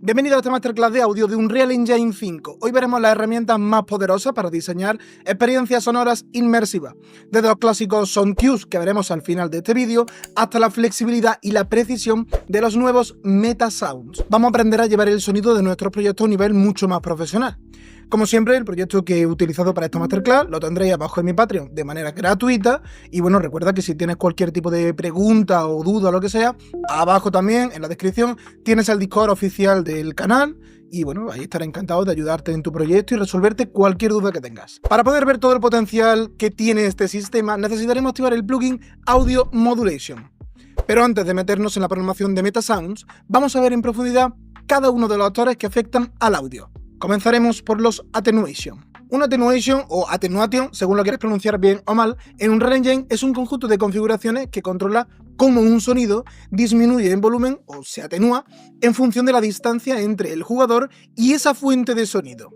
Bienvenido a esta masterclass de audio de Unreal Engine 5. Hoy veremos las herramientas más poderosas para diseñar experiencias sonoras inmersivas. Desde los clásicos sound cues que veremos al final de este vídeo, hasta la flexibilidad y la precisión de los nuevos meta sounds. Vamos a aprender a llevar el sonido de nuestros proyectos a un nivel mucho más profesional. Como siempre, el proyecto que he utilizado para esta masterclass lo tendréis abajo en mi Patreon de manera gratuita. Y bueno, recuerda que si tienes cualquier tipo de pregunta o duda o lo que sea, abajo también en la descripción tienes el Discord oficial del canal. Y bueno, ahí estaré encantado de ayudarte en tu proyecto y resolverte cualquier duda que tengas. Para poder ver todo el potencial que tiene este sistema, necesitaremos activar el plugin Audio Modulation. Pero antes de meternos en la programación de MetaSounds, vamos a ver en profundidad cada uno de los actores que afectan al audio. Comenzaremos por los Attenuation. Un Attenuation o Attenuation, según lo quieras pronunciar bien o mal, en Unreal Engine es un conjunto de configuraciones que controla cómo un sonido disminuye en volumen o se atenúa en función de la distancia entre el jugador y esa fuente de sonido.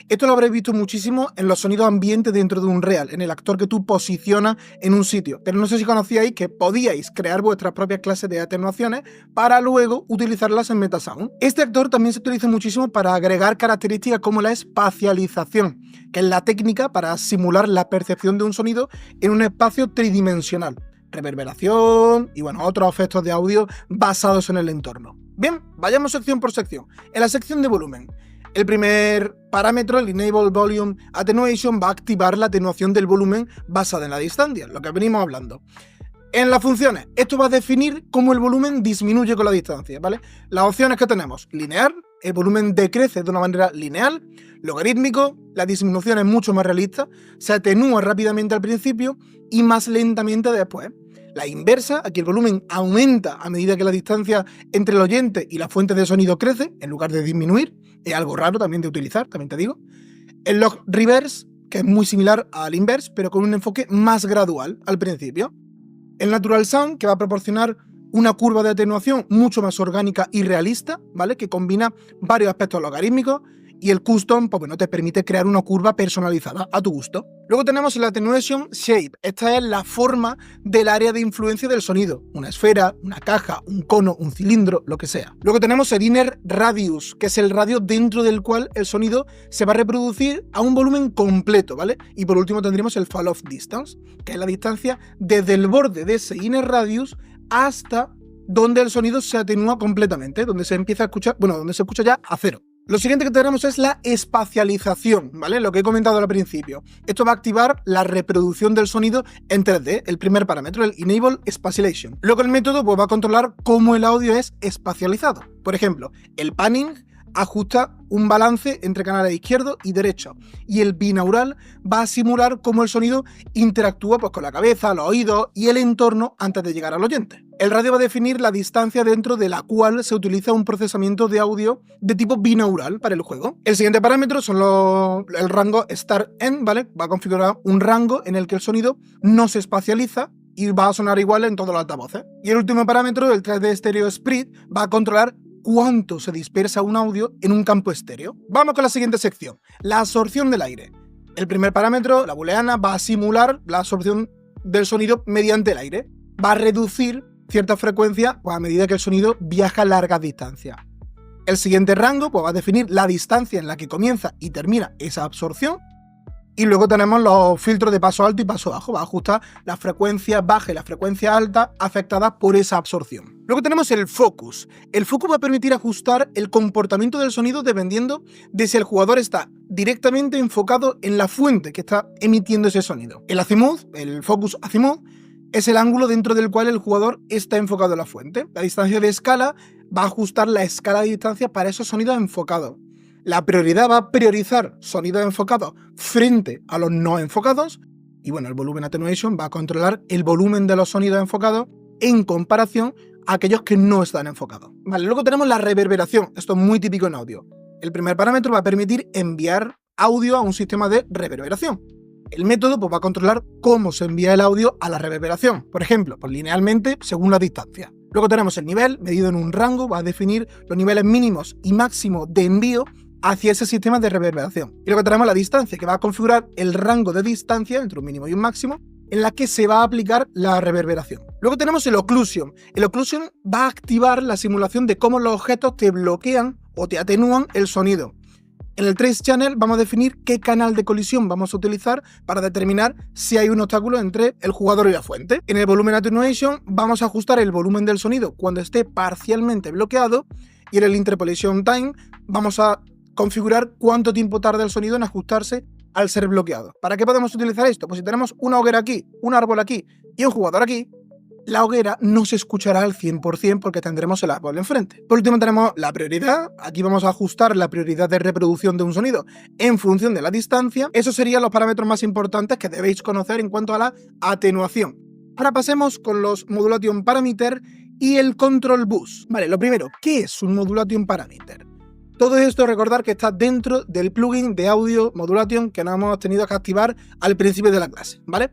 Esto lo habréis visto muchísimo en los sonidos ambientes dentro de Unreal, en el actor que tú posicionas en un sitio. Pero no sé si conocíais que podíais crear vuestras propias clases de atenuaciones para luego utilizarlas en MetaSound. Este actor también se utiliza muchísimo para agregar características como la espacialización, que es la técnica para simular la percepción de un sonido en un espacio tridimensional. Reverberación y bueno, otros efectos de audio basados en el entorno. Bien, vayamos sección por sección. En la sección de volumen, el primer parámetro, el Enable Volume Attenuation, va a activar la atenuación del volumen basada en la distancia, lo que venimos hablando. En las funciones, esto va a definir cómo el volumen disminuye con la distancia, ¿vale? Las opciones que tenemos: lineal, el volumen decrece de una manera lineal; logarítmico, la disminución es mucho más realista, se atenúa rápidamente al principio y más lentamente después. La inversa, aquí el volumen aumenta a medida que la distancia entre el oyente y la fuente de sonido crece, en lugar de disminuir. Es algo raro también de utilizar, también te digo. El log reverse, que es muy similar al inverse, pero con un enfoque más gradual al principio. El natural sound, que va a proporcionar una curva de atenuación mucho más orgánica y realista, ¿vale? Que combina varios aspectos logarítmicos. Y el custom, pues bueno, te permite crear una curva personalizada a tu gusto. Luego tenemos el Attenuation Shape. Esta es la forma del área de influencia del sonido. Una esfera, una caja, un cono, un cilindro, lo que sea. Luego tenemos el Inner Radius, que es el radio dentro del cual el sonido se va a reproducir a un volumen completo, ¿vale? Y por último tendremos el Fall Off Distance, que es la distancia desde el borde de ese Inner Radius hasta donde el sonido se atenúa completamente, donde se empieza a escuchar, bueno, donde se escucha ya a cero. Lo siguiente que tenemos es la espacialización, ¿vale? Lo que he comentado al principio. Esto va a activar la reproducción del sonido en 3D, el primer parámetro, el Enable Spatialization. Luego el método pues, va a controlar cómo el audio es espacializado. Por ejemplo, el panning ajusta un balance entre canales izquierdo y derecho, y el binaural va a simular cómo el sonido interactúa pues, con la cabeza, los oídos y el entorno antes de llegar al oyente. El radio va a definir la distancia dentro de la cual se utiliza un procesamiento de audio de tipo binaural para el juego. El siguiente parámetro son el rango Start-End, ¿vale? Va a configurar un rango en el que el sonido no se espacializa y va a sonar igual en todos los altavoces. Y el último parámetro, el 3D Stereo Spread, va a controlar cuánto se dispersa un audio en un campo estéreo. Vamos con la siguiente sección, la absorción del aire. El primer parámetro, la booleana, va a simular la absorción del sonido mediante el aire. Va a reducir cierta frecuencia pues, a medida que el sonido viaja a largas distancias. El siguiente rango pues, va a definir la distancia en la que comienza y termina esa absorción. Y luego tenemos los filtros de paso alto y paso bajo. Va a ajustar las frecuencias bajas y las frecuencias altas afectadas por esa absorción. Luego tenemos el focus. El focus va a permitir ajustar el comportamiento del sonido dependiendo de si el jugador está directamente enfocado en la fuente que está emitiendo ese sonido. El azimuth, el focus azimuth, es el ángulo dentro del cual el jugador está enfocado en la fuente. La distancia de escala va a ajustar la escala de distancia para esos sonidos enfocados. La prioridad va a priorizar sonidos enfocados frente a los no enfocados. Y bueno, el Volume Attenuation va a controlar el volumen de los sonidos enfocados en comparación a aquellos que no están enfocados. Vale, luego tenemos la reverberación. Esto es muy típico en audio. El primer parámetro va a permitir enviar audio a un sistema de reverberación. El método pues, va a controlar cómo se envía el audio a la reverberación. Por ejemplo, pues, linealmente según la distancia. Luego tenemos el nivel, medido en un rango, va a definir los niveles mínimos y máximos de envío hacia ese sistema de reverberación. Y luego tenemos la distancia, que va a configurar el rango de distancia entre un mínimo y un máximo en la que se va a aplicar la reverberación. Luego tenemos el occlusion. El occlusion va a activar la simulación de cómo los objetos te bloquean o te atenúan el sonido. En el Trace Channel vamos a definir qué canal de colisión vamos a utilizar para determinar si hay un obstáculo entre el jugador y la fuente. En el Volume Attenuation vamos a ajustar el volumen del sonido cuando esté parcialmente bloqueado, y en el Interpolation Time vamos a configurar cuánto tiempo tarda el sonido en ajustarse al ser bloqueado. ¿Para qué podemos utilizar esto? Pues si tenemos una hoguera aquí, un árbol aquí y un jugador aquí, la hoguera no se escuchará al 100% porque tendremos el árbol enfrente. Por último tenemos la prioridad. Aquí vamos a ajustar la prioridad de reproducción de un sonido en función de la distancia. Esos serían los parámetros más importantes que debéis conocer en cuanto a la atenuación. Ahora pasemos con los Modulation Parameter y el Control Bus. Vale, lo primero, ¿qué es un Modulation Parameter? Todo esto recordar que está dentro del plugin de audio Modulation que nos hemos tenido que activar al principio de la clase, ¿vale?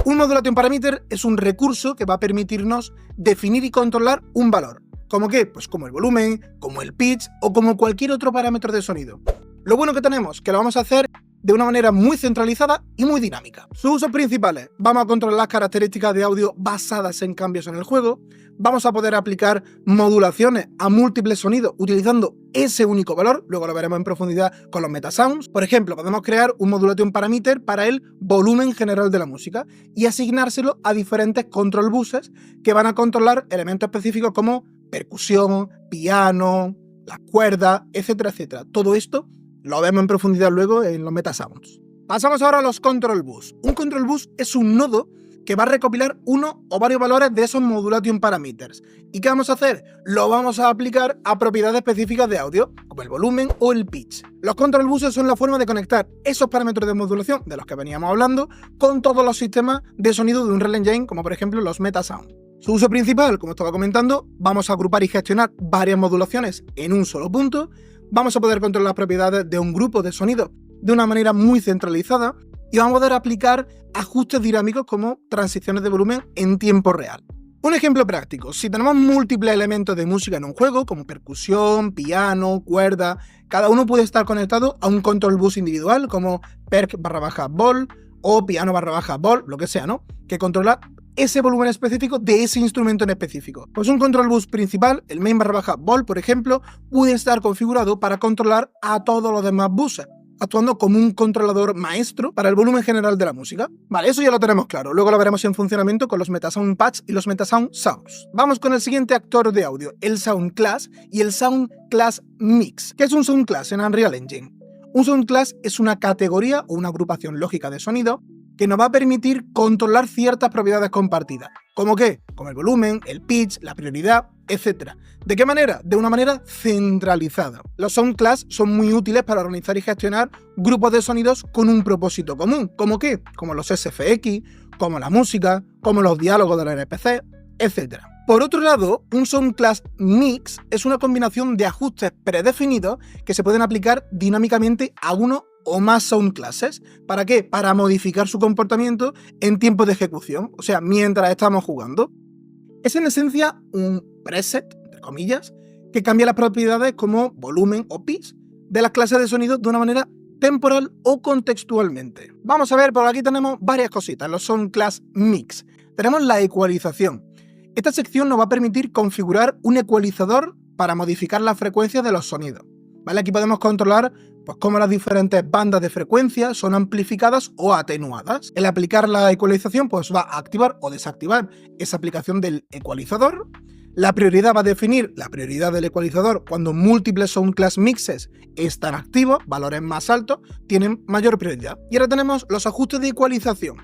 Un Modulation Parameter es un recurso que va a permitirnos definir y controlar un valor. ¿Cómo qué? Pues como el volumen, como el pitch o como cualquier otro parámetro de sonido. Lo bueno que tenemos, que lo vamos a hacer de una manera muy centralizada y muy dinámica. Sus usos principales: vamos a controlar las características de audio basadas en cambios en el juego, vamos a poder aplicar modulaciones a múltiples sonidos utilizando ese único valor, luego lo veremos en profundidad con los metasounds. Por ejemplo, podemos crear un Modulation Parameter para el volumen general de la música y asignárselo a diferentes control buses que van a controlar elementos específicos como percusión, piano, las cuerdas, etcétera, etcétera. Todo esto lo vemos en profundidad luego en los metasounds. Pasamos ahora a los control bus. Un control bus es un nodo que va a recopilar uno o varios valores de esos Modulation Parameters. ¿Y qué vamos a hacer? Lo vamos a aplicar a propiedades específicas de audio, como el volumen o el pitch. Los control buses son la forma de conectar esos parámetros de modulación de los que veníamos hablando con todos los sistemas de sonido de Unreal Engine, como por ejemplo los metasounds. Su uso principal, como estaba comentando, vamos a agrupar y gestionar varias modulaciones en un solo punto. Vamos a poder controlar las propiedades de un grupo de sonidos de una manera muy centralizada y vamos a poder aplicar ajustes dinámicos como transiciones de volumen en tiempo real. Un ejemplo práctico: si tenemos múltiples elementos de música en un juego, como percusión, piano, cuerda, cada uno puede estar conectado a un control bus individual, como perc/bol o piano/bol, lo que sea, ¿no? Que controla ese volumen específico de ese instrumento en específico. Pues un control bus principal, el main/bol, por ejemplo, puede estar configurado para controlar a todos los demás buses, actuando como un controlador maestro para el volumen general de la música. Vale, eso ya lo tenemos claro, luego lo veremos en funcionamiento con los Metasound Patch y los Metasound Sounds. Vamos con el siguiente actor de audio, el Sound Class y el Sound Class Mix. ¿Qué es un Sound Class en Unreal Engine? Un Sound Class es una categoría o una agrupación lógica de sonido que nos va a permitir controlar ciertas propiedades compartidas. ¿Cómo qué? Como el volumen, el pitch, la prioridad, etc. ¿De qué manera? De una manera centralizada. Los Sound Class son muy útiles para organizar y gestionar grupos de sonidos con un propósito común. ¿Cómo qué? Como los SFX, como la música, como los diálogos de los NPC, etc. Por otro lado, un Sound Class Mix es una combinación de ajustes predefinidos que se pueden aplicar dinámicamente a uno o más sound classes. ¿Para qué? Para modificar su comportamiento en tiempo de ejecución, o sea, mientras estamos jugando. Es en esencia un preset, entre comillas, que cambia las propiedades como volumen o pitch de las clases de sonido de una manera temporal o contextualmente. Vamos a ver, por aquí tenemos varias cositas, los Sound Class Mix. Tenemos la ecualización. Esta sección nos va a permitir configurar un ecualizador para modificar la frecuencia de los sonidos. ¿Vale? Aquí podemos controlar pues cómo las diferentes bandas de frecuencia son amplificadas o atenuadas. El aplicar la ecualización pues va a activar o desactivar esa aplicación del ecualizador. La prioridad va a definir la prioridad del ecualizador cuando múltiples Sound Class Mixes están activos, valores más altos tienen mayor prioridad. Y ahora tenemos los ajustes de ecualización.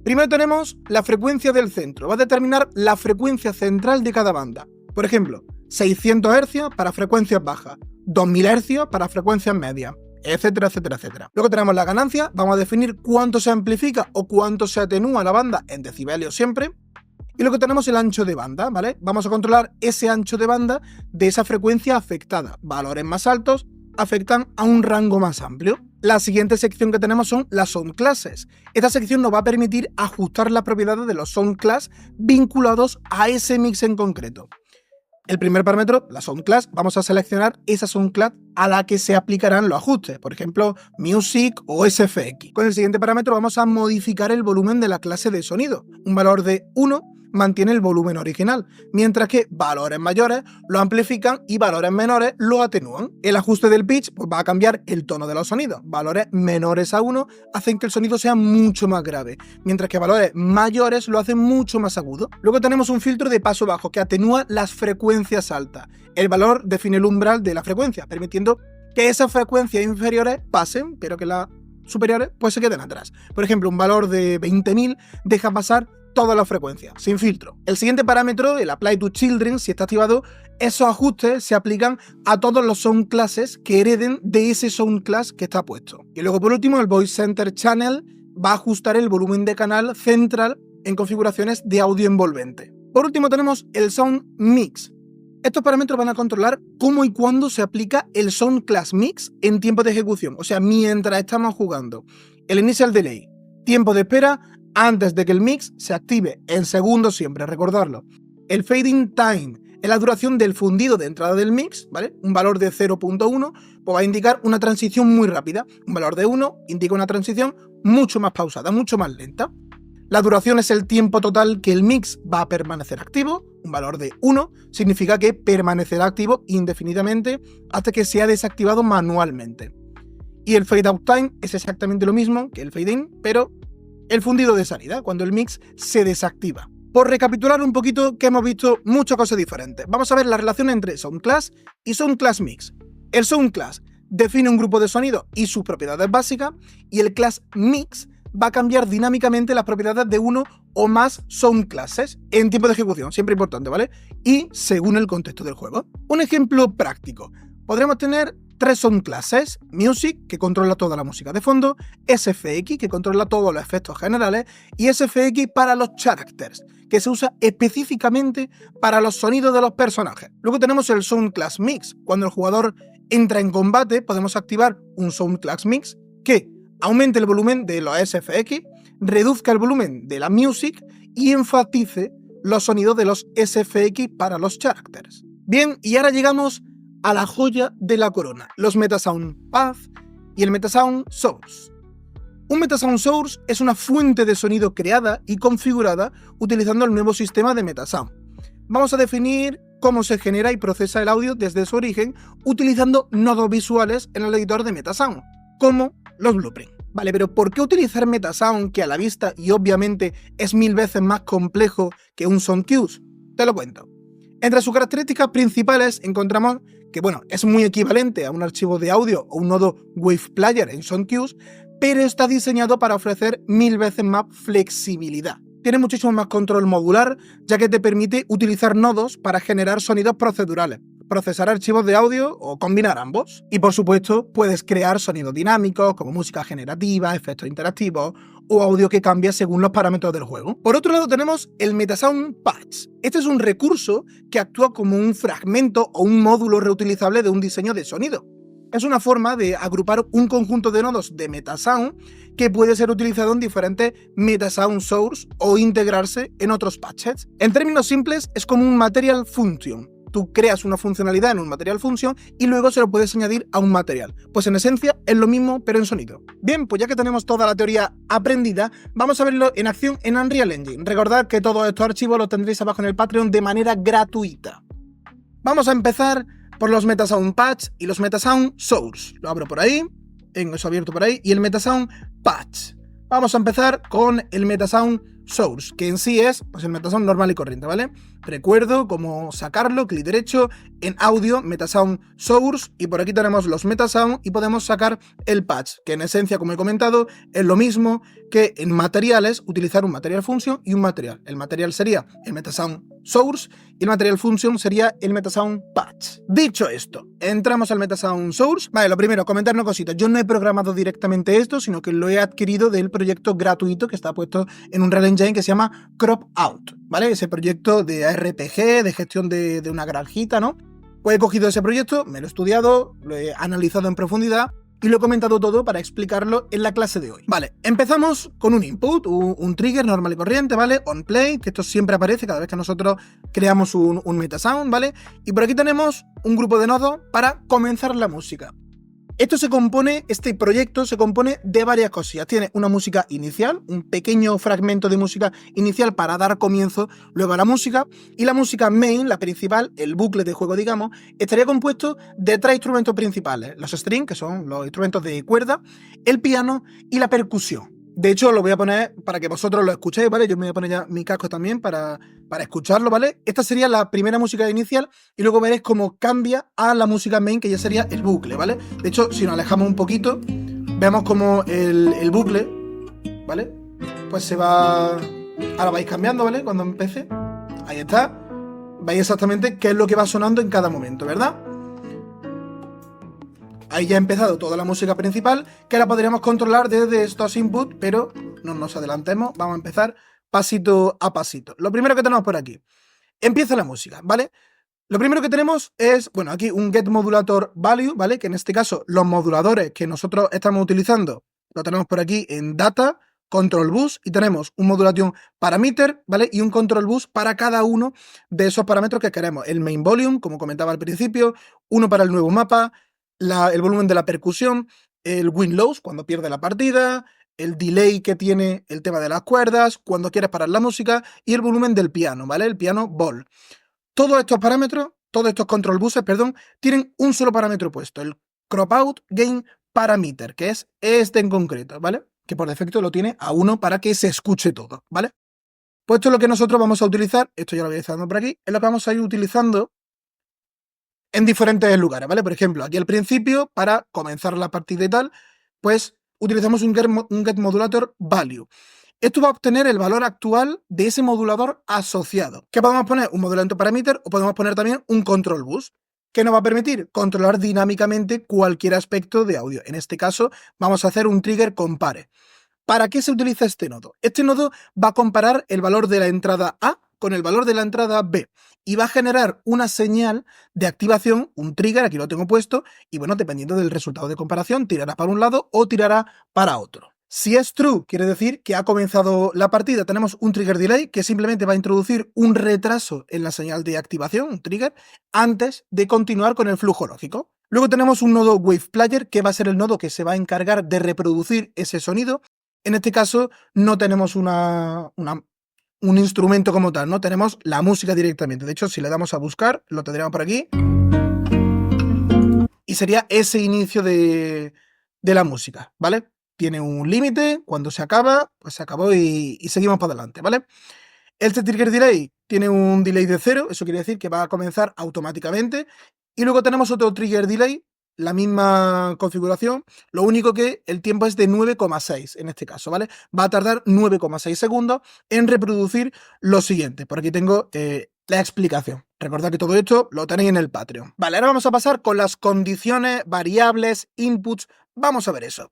Primero tenemos la frecuencia del centro, va a determinar la frecuencia central de cada banda. Por ejemplo, 600 Hz para frecuencias bajas, 2000 Hz para frecuencias medias, etcétera, etcétera, etcétera. Luego tenemos la ganancia, vamos a definir cuánto se amplifica o cuánto se atenúa la banda en decibelios siempre. Y luego tenemos el ancho de banda, ¿vale? Vamos a controlar ese ancho de banda de esa frecuencia afectada. Valores más altos afectan a un rango más amplio. La siguiente sección que tenemos son las Sound Classes. Esta sección nos va a permitir ajustar las propiedades de los Sound Class vinculados a ese mix en concreto. El primer parámetro, la Sound Class, vamos a seleccionar esa Sound Class a la que se aplicarán los ajustes, por ejemplo, Music o SFX. Con el siguiente parámetro vamos a modificar el volumen de la clase de sonido. Un valor de 1 mantiene el volumen original, mientras que valores mayores lo amplifican y valores menores lo atenúan. El ajuste del pitch pues, va a cambiar el tono de los sonidos. Valores menores a 1 hacen que el sonido sea mucho más grave, mientras que valores mayores lo hacen mucho más agudo. Luego tenemos un filtro de paso bajo que atenúa las frecuencias altas. El valor define el umbral de la frecuencia, permitiendo que esas frecuencias inferiores pasen, pero que las superiores pues se queden atrás. Por ejemplo, un valor de 20.000 deja pasar todas las frecuencias, sin filtro. El siguiente parámetro, el Apply to Children, si está activado, esos ajustes se aplican a todos los sound classes que hereden de ese sound class que está puesto. Y luego por último, el Voice Center Channel va a ajustar el volumen de canal central en configuraciones de audio envolvente. Por último tenemos el Sound Mix. Estos parámetros van a controlar cómo y cuándo se aplica el Sound Class Mix en tiempo de ejecución, o sea, mientras estamos jugando. El Initial Delay, tiempo de espera antes de que el mix se active, en segundos siempre, recordarlo. El Fading Time es la duración del fundido de entrada del mix, ¿vale? Un valor de 0.1 pues va a indicar una transición muy rápida. Un valor de 1 indica una transición mucho más pausada, mucho más lenta. La duración es el tiempo total que el mix va a permanecer activo. Un valor de 1 significa que permanecerá activo indefinidamente hasta que sea desactivado manualmente. Y el Fade Out Time es exactamente lo mismo que el Fade In, pero el fundido de salida, cuando el mix se desactiva. Por recapitular un poquito, que hemos visto muchas cosas diferentes. Vamos a ver la relación entre Sound Class y Sound Class Mix. El Sound Class define un grupo de sonido y sus propiedades básicas, y el Class Mix va a cambiar dinámicamente las propiedades de uno o más Sound Classes en tiempo de ejecución, siempre importante, ¿vale? Y según el contexto del juego. Un ejemplo práctico. Podremos tener 3 Sound Classes: Music, que controla toda la música de fondo, SFX, que controla todos los efectos generales, y SFX para los Characters, que se usa específicamente para los sonidos de los personajes. Luego tenemos el Sound Class Mix. Cuando el jugador entra en combate, podemos activar un Sound Class Mix que aumente el volumen de los SFX, reduzca el volumen de la Music y enfatice los sonidos de los SFX para los Characters. Bien, y ahora llegamos a la joya de la corona, los Metasound Path y el Metasound Source. Un Metasound Source es una fuente de sonido creada y configurada utilizando el nuevo sistema de Metasound. Vamos a definir cómo se genera y procesa el audio desde su origen utilizando nodos visuales en el editor de Metasound, como los blueprints. Vale, pero ¿por qué utilizar Metasound, que a la vista y obviamente es 1000 veces más complejo que un SoundCues? Te lo cuento. Entre sus características principales encontramos que, bueno, es muy equivalente a un archivo de audio o un nodo Wave Player en SoundCues, pero está diseñado para ofrecer 1000 veces más flexibilidad. Tiene muchísimo más control modular, ya que te permite utilizar nodos para generar sonidos procedurales, procesar archivos de audio o combinar ambos. Y por supuesto, puedes crear sonidos dinámicos como música generativa, efectos interactivos o audio que cambia según los parámetros del juego. Por otro lado tenemos el Metasound Patch. Este es un recurso que actúa como un fragmento o un módulo reutilizable de un diseño de sonido. Es una forma de agrupar un conjunto de nodos de Metasound que puede ser utilizado en diferentes Metasound Source o integrarse en otros patches. En términos simples, es como un Material Function. Tú creas una funcionalidad en un Material Function y luego se lo puedes añadir a un material. Pues en esencia es lo mismo, pero en sonido. Bien, pues ya que tenemos toda la teoría aprendida, vamos a verlo en acción en Unreal Engine. Recordad que todos estos archivos los tendréis abajo en el Patreon de manera gratuita. Vamos a empezar por los Metasound Patch y los Metasound Source. Lo abro por ahí, tengo eso abierto por ahí, y el Metasound Patch. Vamos a empezar con el Metasound Source, que en sí es pues el Metasound normal y corriente, ¿vale? Recuerdo cómo sacarlo, clic derecho, en audio, Metasound Source, y por aquí tenemos los Metasound y podemos sacar el patch, que en esencia, como he comentado, es lo mismo que en materiales, utilizar un Material Function y un material. El material sería el Metasound Source y el Material Function sería el Metasound Patch. Dicho esto, entramos al Metasound Source. Vale, lo primero, comentar una cosita. Yo no he programado directamente esto, sino que lo he adquirido del proyecto gratuito que está puesto en un Unreal Engine que se llama Crop Out, ¿vale? Ese proyecto de RPG, de gestión de una granjita, ¿no? Pues he cogido ese proyecto, me lo he estudiado, lo he analizado en profundidad y lo he comentado todo para explicarlo en la clase de hoy. Vale, empezamos con un input, un trigger normal y corriente, ¿vale? On play, que esto siempre aparece cada vez que nosotros creamos un metasound, ¿vale? Y por aquí tenemos un grupo de nodos para comenzar la música. Este proyecto se compone de varias cosillas. Tiene una música inicial, un pequeño fragmento de música inicial para dar comienzo luego a la música, y la música main, la principal, el bucle de juego, digamos, estaría compuesto de 3 instrumentos principales: los strings, que son los instrumentos de cuerda, el piano y la percusión. De hecho, lo voy a poner para que vosotros lo escuchéis, ¿vale? Yo me voy a poner ya mi casco también para escucharlo, ¿vale? Esta sería la primera música inicial y luego veréis cómo cambia a la música main, que ya sería el bucle, ¿vale? De hecho, si nos alejamos un poquito, vemos como el bucle, ¿vale? Pues se va... Ahora vais cambiando, ¿vale? Cuando empiece. Ahí está. Veis exactamente qué es lo que va sonando en cada momento, ¿verdad? Ahí ya ha empezado toda la música principal, que la podríamos controlar desde estos inputs, pero no nos adelantemos, vamos a empezar pasito a pasito. Lo primero que tenemos por aquí, empieza la música, ¿vale? Lo primero que tenemos es, bueno, aquí un getModulatorValue, ¿vale? Que en este caso los moduladores que nosotros estamos utilizando lo tenemos por aquí en Data, Control Bus, y tenemos un modulation parameter, ¿vale? Y un control bus para cada uno de esos parámetros que queremos. El main volume, como comentaba al principio, uno para el nuevo mapa, el volumen de la percusión, el win-loss cuando pierde la partida, el delay que tiene el tema de las cuerdas, cuando quieres parar la música, y el volumen del piano, ¿vale? El piano ball. Todos estos parámetros, todos estos control buses, perdón, tienen un solo parámetro puesto, el crop out gain parameter, que es este en concreto, ¿vale? Que por defecto lo tiene a 1 para que se escuche todo, ¿vale? Pues esto es lo que nosotros vamos a utilizar, esto ya lo voy dejando por aquí, es lo que vamos a ir utilizando en diferentes lugares, ¿vale? Por ejemplo, aquí al principio, para comenzar la partida y tal, pues utilizamos un getModulatorValue. Esto va a obtener el valor actual de ese modulador asociado. ¿Qué podemos poner? Un modulante parameter, o podemos poner también un control bus, que nos va a permitir controlar dinámicamente cualquier aspecto de audio. En este caso, vamos a hacer un trigger compare. ¿Para qué se utiliza este nodo? Este nodo va a comparar el valor de la entrada A con el valor de la entrada B y va a generar una señal de activación, un trigger, aquí lo tengo puesto, y bueno, dependiendo del resultado de comparación, tirará para un lado o tirará para otro. Si es true, quiere decir que ha comenzado la partida. Tenemos un trigger delay que simplemente va a introducir un retraso en la señal de activación, un trigger, antes de continuar con el flujo lógico. Luego tenemos un nodo wave player, que va a ser el nodo que se va a encargar de reproducir ese sonido. En este caso no tenemos un instrumento como tal, no tenemos la música directamente. De hecho, si le damos a buscar, lo tendríamos por aquí. Y sería ese inicio de la música, ¿vale? Tiene un límite, cuando se acaba, pues se acabó y seguimos para adelante, ¿vale? Este trigger delay tiene un delay de 0, eso quiere decir que va a comenzar automáticamente. Y luego tenemos otro trigger delay, la misma configuración, lo único que el tiempo es de 9,6 en este caso, ¿vale? Va a tardar 9,6 segundos en reproducir lo siguiente. Por aquí tengo la explicación. Recordad que todo esto lo tenéis en el Patreon. Vale, ahora vamos a pasar con las condiciones, variables, inputs. Vamos a ver eso.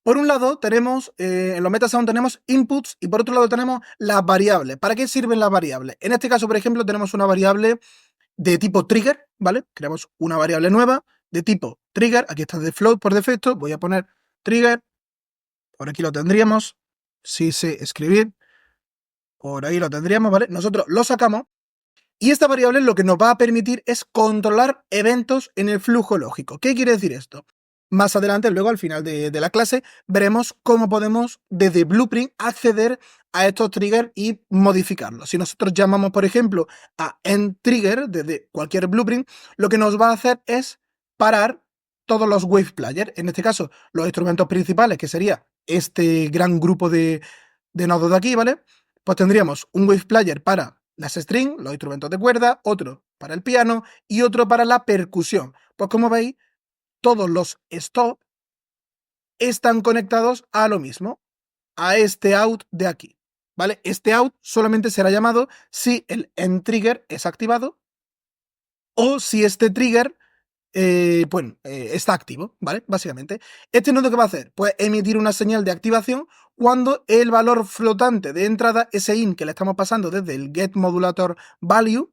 Por un lado tenemos, en los metasound tenemos inputs y por otro lado tenemos las variables. ¿Para qué sirven las variables? En este caso, por ejemplo, tenemos una variable de tipo trigger, ¿vale? Creamos una variable nueva de tipo trigger. Aquí está de float por defecto. Voy a poner trigger. Por aquí lo tendríamos. Si sé escribir. Por ahí lo tendríamos, ¿vale? Nosotros lo sacamos. Y esta variable lo que nos va a permitir es controlar eventos en el flujo lógico. ¿Qué quiere decir esto? Más adelante, luego al final de la clase, veremos cómo podemos desde Blueprint acceder a estos triggers y modificarlos. Si nosotros llamamos, por ejemplo, a endTrigger desde cualquier Blueprint, lo que nos va a hacer es parar todos los wave players. En este caso, los instrumentos principales, que sería este gran grupo de nodos de aquí, ¿vale? Pues tendríamos un wave player para las strings, los instrumentos de cuerda, otro para el piano y otro para la percusión. Pues como veis, todos los stop están conectados a lo mismo, a este out de aquí, ¿vale? Este out solamente será llamado si el endTrigger es activado o si este trigger está activo, ¿vale? Básicamente. ¿Este nodo qué va a hacer? Pues emitir una señal de activación cuando el valor flotante de entrada, ese in que le estamos pasando desde el getModulatorValue,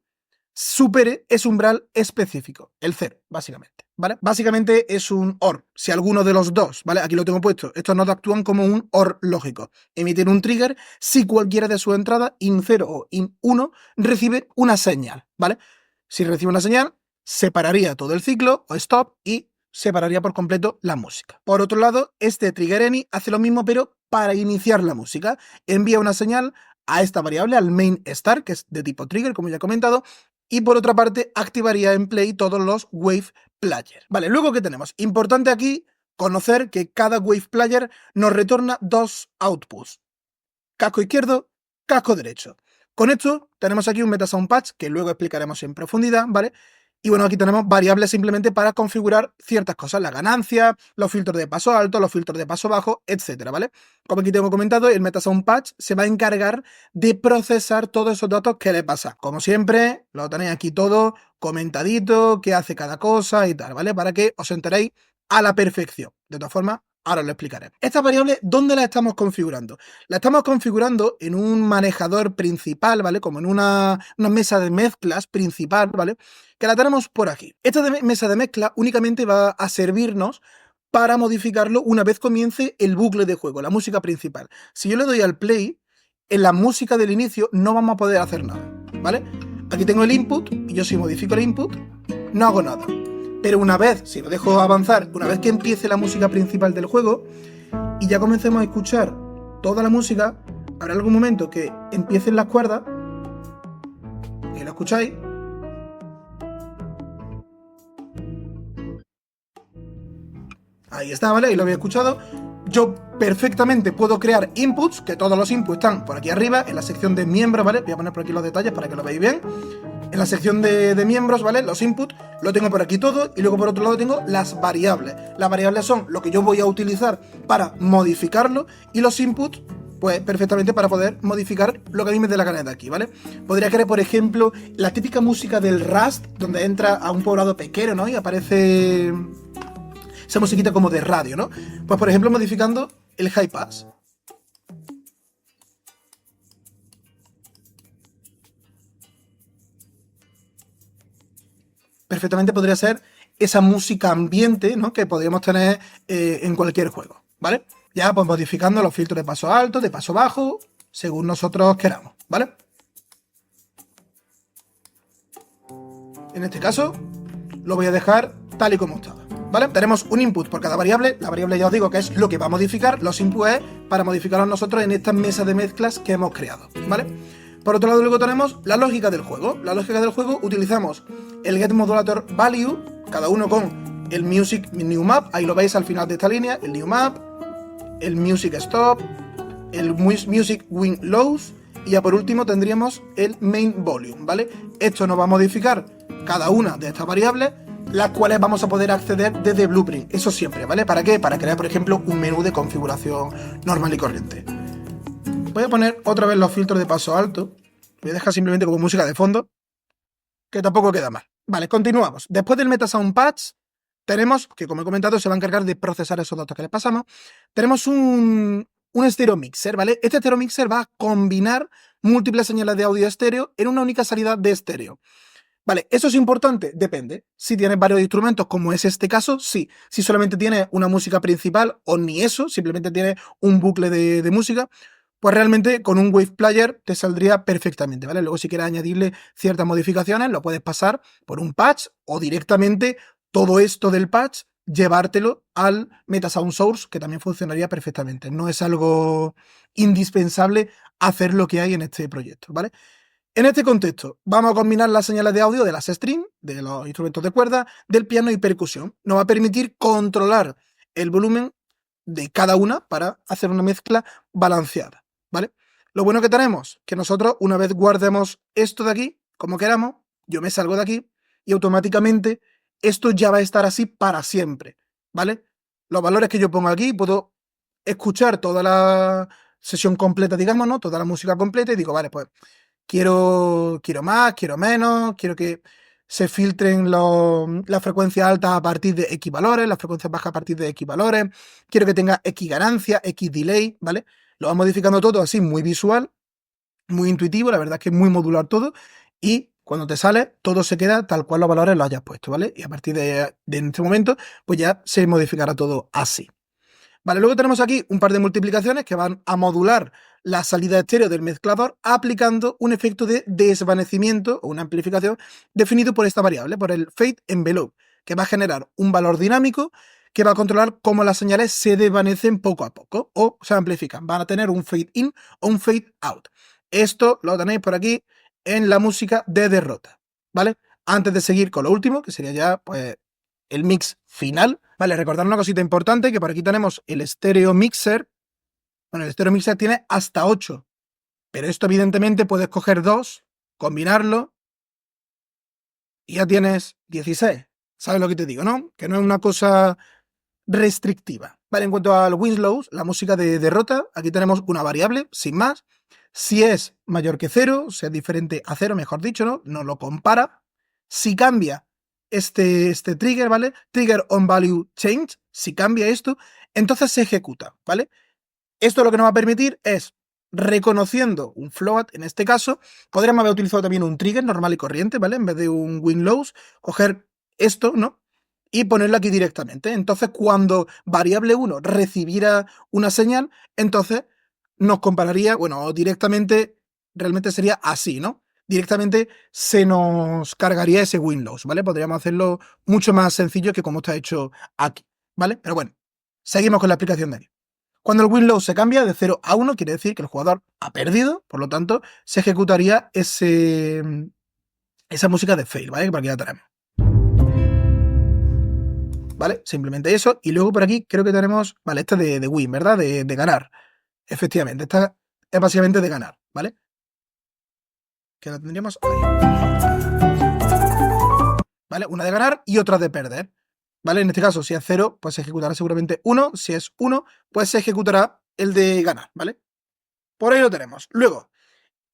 supere ese umbral específico, el 0, básicamente, ¿vale? Básicamente es un OR, si alguno de los dos, ¿vale? Aquí lo tengo puesto, estos nodos actúan como un OR lógico, emiten un trigger si cualquiera de sus entradas, IN0 o IN1, recibe una señal, ¿vale? Si recibe una señal, separaría todo el ciclo, o stop, y separaría por completo la música. Por otro lado, este trigger any hace lo mismo, pero para iniciar la música. Envía una señal a esta variable, al main start, que es de tipo trigger, como ya he comentado, y por otra parte activaría en play todos los wave player. Vale, luego ¿qué tenemos? Importante aquí conocer que cada wave player nos retorna dos outputs. Casco izquierdo, casco derecho. Con esto tenemos aquí un MetaSound Patch que luego explicaremos en profundidad, ¿vale? Y bueno, aquí tenemos variables simplemente para configurar ciertas cosas, la ganancia, los filtros de paso alto, los filtros de paso bajo, etcétera, ¿vale? Como aquí tengo comentado, el MetaSound Patch se va a encargar de procesar todos esos datos que le pasa. Como siempre, lo tenéis aquí todo comentadito, qué hace cada cosa y tal, ¿vale? Para que os enteréis a la perfección. De todas formas, ahora os lo explicaré. Estas variables, ¿dónde las estamos configurando? La estamos configurando en un manejador principal, ¿vale? Como en una mesa de mezclas principal, ¿vale? Que la tenemos por aquí. Esta mesa de mezcla únicamente va a servirnos para modificarlo una vez comience el bucle de juego, la música principal. Si yo le doy al play, en la música del inicio no vamos a poder hacer nada, ¿vale? Aquí tengo el input y yo si modifico el input no hago nada. Pero una vez, si lo dejo avanzar, una vez que empiece la música principal del juego y ya comencemos a escuchar toda la música, habrá algún momento que empiecen las cuerdas, y lo escucháis, ahí está, ¿vale? Y lo habéis escuchado. Yo perfectamente puedo crear inputs, que todos los inputs están por aquí arriba, en la sección de miembros, ¿vale? Voy a poner por aquí los detalles para que lo veáis bien. En la sección de miembros, ¿vale? Los inputs, lo tengo por aquí todo, y luego por otro lado tengo las variables. Las variables son lo que yo voy a utilizar para modificarlo, y los inputs, pues perfectamente para poder modificar lo que a mí me dé la gana de aquí, ¿vale? Podría querer, por ejemplo, la típica música del Rust, donde entra a un poblado pequeño, ¿no? Y aparece esa musiquita como de radio, ¿no? Pues por ejemplo modificando el high pass. Perfectamente podría ser esa música ambiente, ¿no? Que podríamos tener en cualquier juego, ¿vale? Ya pues modificando los filtros de paso alto, de paso bajo, según nosotros queramos, ¿vale? En este caso lo voy a dejar tal y como estaba, ¿vale? Tenemos un input por cada variable. La variable ya os digo que es lo que va a modificar. Los inputs es para modificarlos nosotros en esta mesa de mezclas que hemos creado, ¿vale? Por otro lado luego tenemos la lógica del juego. La lógica del juego utilizamos el getModulatorValue, cada uno con el music new map, ahí lo veis al final de esta línea, el new map, el music stop, el music win lows, y ya por último tendríamos el main volume, ¿vale? Esto nos va a modificar cada una de estas variables, las cuales vamos a poder acceder desde Blueprint, eso siempre, ¿vale? ¿Para qué? Para crear, por ejemplo, un menú de configuración normal y corriente. Voy a poner otra vez los filtros de paso alto, voy a dejar simplemente como música de fondo, que tampoco queda mal. Vale, continuamos. Después del MetaSound Patch, tenemos, que como he comentado, se va a encargar de procesar esos datos que le pasamos, tenemos un Stereo Mixer, ¿vale? Este Stereo Mixer va a combinar múltiples señales de audio estéreo en una única salida de estéreo. Vale, ¿eso es importante? Depende. Si tienes varios instrumentos, como es este caso, sí. Si solamente tienes una música principal, o ni eso, simplemente tienes un bucle de música, pues realmente con un Wave Player te saldría perfectamente, ¿vale? Luego si quieres añadirle ciertas modificaciones, lo puedes pasar por un patch o directamente todo esto del patch llevártelo al MetaSound Source, que también funcionaría perfectamente. No es algo indispensable hacer lo que hay en este proyecto, ¿vale? En este contexto, vamos a combinar las señales de audio de las strings, de los instrumentos de cuerda, del piano y percusión. Nos va a permitir controlar el volumen de cada una para hacer una mezcla balanceada, ¿vale? Lo bueno que tenemos, que nosotros una vez guardemos esto de aquí, como queramos, yo me salgo de aquí y automáticamente esto ya va a estar así para siempre, ¿vale? Los valores que yo pongo aquí, puedo escuchar toda la sesión completa, digamos, ¿no? Toda la música completa y digo, vale, pues quiero más, quiero menos, quiero que se filtren las frecuencias altas a partir de X valores, las frecuencias bajas a partir de X valores, quiero que tenga X ganancia, X delay, ¿vale? Lo va modificando todo así, muy visual, muy intuitivo, la verdad es que es muy modular todo, y Cuando te sale, todo se queda tal cual los valores los hayas puesto, ¿vale? Y a partir de este momento, pues ya se modificará todo así. Vale, luego tenemos aquí un par de multiplicaciones que van a modular la salida estéreo del mezclador aplicando un efecto de desvanecimiento o una amplificación definido por esta variable, por el fade envelope, que va a generar un valor dinámico que va a controlar cómo las señales se desvanecen poco a poco o se amplifican. Van a tener un fade in o un fade out. Esto lo tenéis por aquí en la música de derrota, ¿vale? Antes de seguir con lo último, que sería ya pues el mix final, ¿vale? Recordad una cosita importante, que por aquí tenemos el stereo mixer. Bueno, el stereo mixer tiene hasta 8, pero esto evidentemente puedes coger 2, combinarlo y ya tienes 16. ¿Sabes lo que te digo, no? Que no es una cosa restrictiva. Vale, en cuanto al win-loss, la música de derrota, aquí tenemos una variable, sin más. Si es mayor que 0, si es diferente a 0, mejor dicho, ¿no? Nos lo compara. Si cambia este trigger, ¿vale? Trigger on value change, si cambia esto, entonces se ejecuta, ¿vale? Esto lo que nos va a permitir es, reconociendo un float, en este caso, podríamos haber utilizado también un trigger normal y corriente, ¿vale? En vez de un win-loss, coger esto, ¿no? Y ponerlo aquí directamente. Entonces, cuando variable 1 recibiera una señal, entonces nos compararía, bueno, directamente, realmente sería así, ¿no? Directamente se nos cargaría ese win-loss, ¿vale? Podríamos hacerlo mucho más sencillo que como está hecho aquí, ¿vale? Pero bueno, seguimos con la explicación de aquí. Cuando el win-loss se cambia de 0 a 1, quiere decir que el jugador ha perdido, por lo tanto, se ejecutaría esa música de fail, ¿vale? Por aquí la tenemos. ¿Vale? Simplemente eso. Y luego por aquí creo que tenemos, vale, esta de win, ¿verdad? De ganar. Efectivamente, esta es básicamente de ganar, ¿vale? Que la tendríamos ahí. ¿Vale? Una de ganar y otra de perder. ¿Vale? En este caso, si es 0, pues se ejecutará seguramente 1. Si es 1, pues se ejecutará el de ganar, ¿vale? Por ahí lo tenemos. Luego,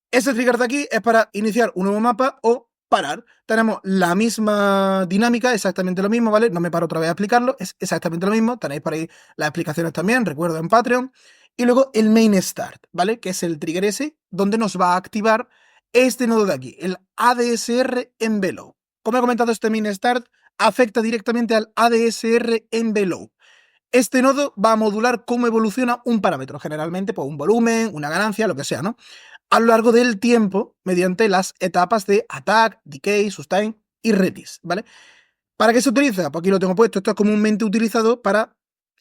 ese trigger de aquí es para iniciar un nuevo mapa o parar. Tenemos la misma dinámica, exactamente lo mismo, ¿vale? No me paro otra vez a explicarlo, es exactamente lo mismo. Tenéis por ahí las explicaciones también, recuerdo, en Patreon. Y luego el main start, ¿vale? Que es el trigger ese, donde nos va a activar este nodo de aquí, el ADSR envelope. Como he comentado, este main start afecta directamente al ADSR envelope. Este nodo va a modular cómo evoluciona un parámetro, generalmente pues un volumen, una ganancia, lo que sea, ¿no? A lo largo del tiempo, mediante las etapas de attack, decay, sustain y release, ¿vale? ¿Para qué se utiliza? Pues aquí lo tengo puesto. Esto es comúnmente utilizado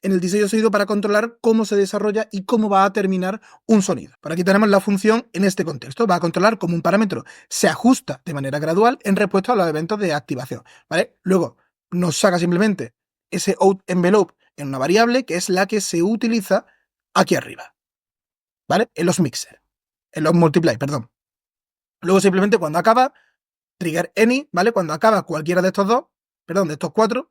en el diseño de sonido para controlar cómo se desarrolla y cómo va a terminar un sonido. Por aquí tenemos la función en este contexto. Va a controlar cómo un parámetro se ajusta de manera gradual en respuesta a los eventos de activación, ¿vale? Luego nos saca simplemente ese out envelope en una variable que es la que se utiliza aquí arriba, ¿vale? En los mixer, en los multiply, perdón. Luego simplemente cuando acaba, trigger any, ¿vale? Cuando acaba cualquiera de estos dos, perdón, de estos 4,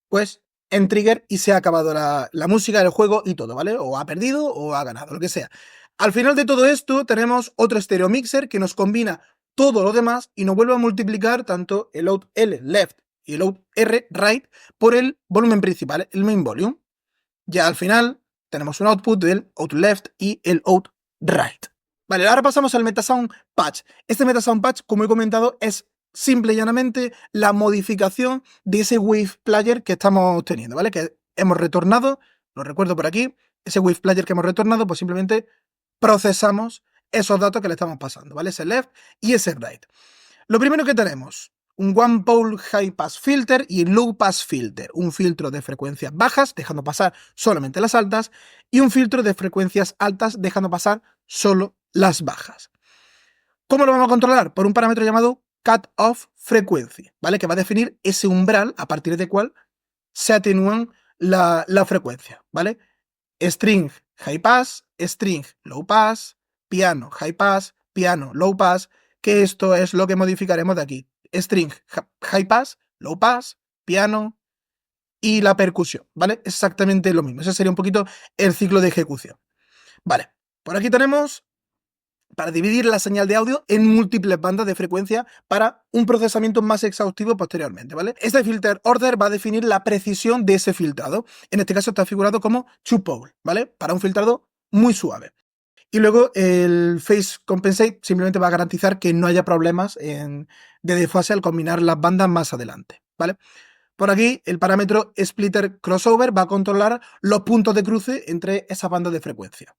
pues en trigger y se ha acabado la música del juego y todo, ¿vale? O ha perdido o ha ganado, lo que sea. Al final de todo esto tenemos otro stereo mixer que nos combina todo lo demás y nos vuelve a multiplicar tanto el out L left y el out R right por el volumen principal, el main volume. Ya al final tenemos un output del out left y el out right. Vale, ahora pasamos al Metasound Patch. Este Metasound Patch, como he comentado, es simple y llanamente la modificación de ese Wave Player que estamos teniendo, ¿vale? Que hemos retornado, lo recuerdo por aquí, ese Wave Player que hemos retornado, pues simplemente procesamos esos datos que le estamos pasando, ¿vale? Ese left y ese right. Lo primero que tenemos, un One Pole High Pass Filter y Low Pass Filter, un filtro de frecuencias bajas, dejando pasar solamente las altas, y un filtro de frecuencias altas, dejando pasar solo las bajas. ¿Cómo lo vamos a controlar? Por un parámetro llamado Cut-Off Frequency, ¿vale? Que va a definir ese umbral a partir de cual se atenúan la frecuencia, ¿vale? String High Pass, String Low Pass, piano High Pass, piano Low Pass, que esto es lo que modificaremos de aquí. String High Pass, Low Pass, piano y la percusión, ¿vale? Exactamente lo mismo. Ese sería un poquito el ciclo de ejecución. Vale, por aquí tenemos para dividir la señal de audio en múltiples bandas de frecuencia para un procesamiento más exhaustivo posteriormente, ¿vale? Este filter order va a definir la precisión de ese filtrado. En este caso está figurado como two pole, ¿vale? Para un filtrado muy suave. Y luego el Phase Compensate simplemente va a garantizar que no haya problemas de desfase al combinar las bandas más adelante, ¿vale? Por aquí el parámetro Splitter Crossover va a controlar los puntos de cruce entre esas bandas de frecuencia.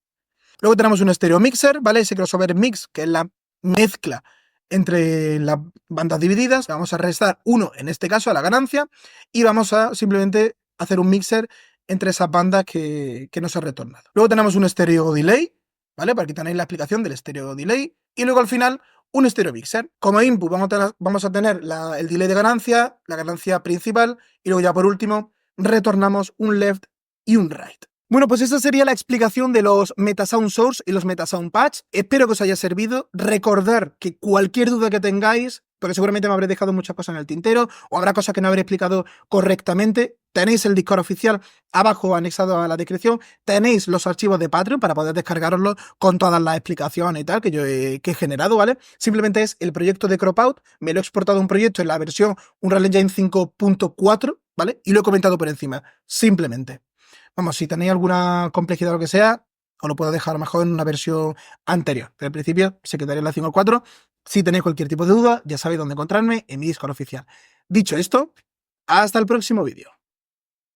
Luego tenemos un Stereo Mixer, ¿vale? Ese Crossover Mix, que es la mezcla entre las bandas divididas. Vamos a restar 1, en este caso, a la ganancia, y vamos a simplemente hacer un mixer entre esas bandas que nos ha retornado. Luego tenemos un Stereo Delay, ¿vale? Para aquí tenéis la explicación del Stereo Delay. Y luego al final un Stereo Mixer. Como input vamos a tener el delay de ganancia, la ganancia principal, y luego ya por último retornamos un left y un right. Bueno, pues esa sería la explicación de los Metasound Source y los Metasound Patch. Espero que os haya servido. Recordad que cualquier duda que tengáis, porque seguramente me habré dejado muchas cosas en el tintero, o habrá cosas que no habré explicado correctamente, tenéis el Discord oficial abajo anexado a la descripción, tenéis los archivos de Patreon para poder descargaroslos con todas las explicaciones y tal que yo he generado, ¿vale? Simplemente es el proyecto de Cropout, me lo he exportado a un proyecto en la versión Unreal Engine 5.4, ¿vale? Y lo he comentado por encima, simplemente. Vamos, si tenéis alguna complejidad o lo que sea, os lo puedo dejar mejor en una versión anterior. Pero al principio se quedaría en la 5.4. Si tenéis cualquier tipo de duda, ya sabéis dónde encontrarme en mi Discord oficial. Dicho esto, hasta el próximo vídeo.